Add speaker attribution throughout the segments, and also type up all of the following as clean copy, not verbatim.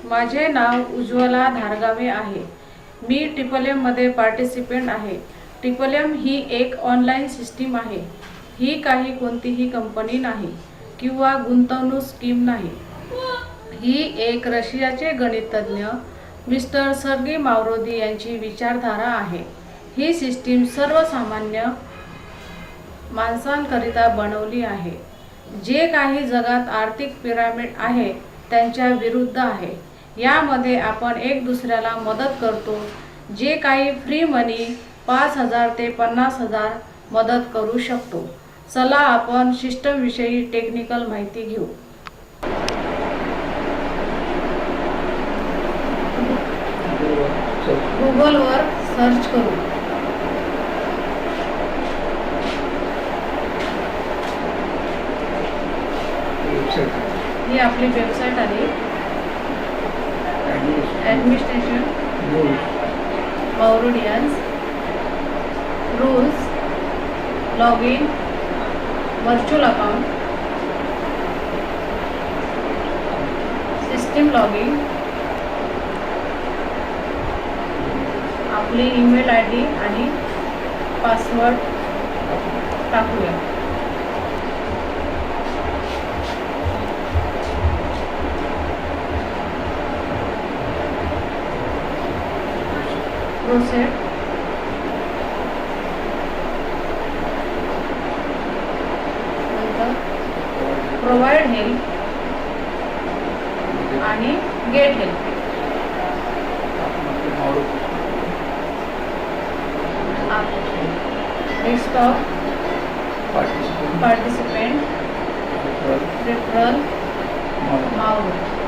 Speaker 1: माझे नाव उज्ज्वला धारगावे आहे। मी TRIPLM मध्ये पार्टिसिपेंट आहे। TRIPLM ही एक ऑनलाइन सिस्टीम आहे। ही काही कोणतीही कंपनी नाही किंवा गुंतवणूक स्कीम नाही। ही एक रशियाचे गणितज्ञ मिस्टर सर्गी मावरोदी यांची विचारधारा आहे। ही सिस्टीम सर्वसामान्य माणसांकरिता बनवली आहे, जे काही जगात आर्थिक पिरामिड आहे त्यांच्या विरुद्ध आहे। यामध्ये आपण एक दुसऱ्याला मदत करतो, जे काही फ्री मनी 5000 ते 50,000 मदत करू शकतो। चला आपण सिस्टम विषयी टेक्निकल माहिती घेऊ। गूगल वर सर्च करू। ही आपली वेबसाइट आहे। Administration Mavrodians rules login virtual account system login आपली ईमेल ID आणि पासवर्ड टाकूया। प्रोसेड नंतर प्रोवाइड हेल्प आणि get help. Desktop participant referral Mavrodi.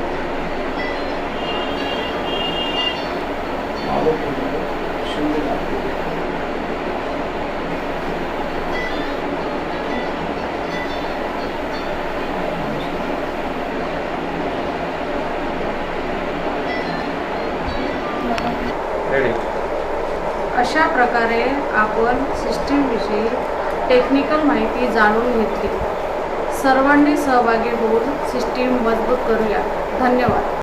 Speaker 1: अशा प्रकारे आपण सिस्टीम विषयी टेक्निकल माहिती जाणून घेतली। सर्वांनी सहभागी होऊन सिस्टीम मजबूत करूया। धन्यवाद।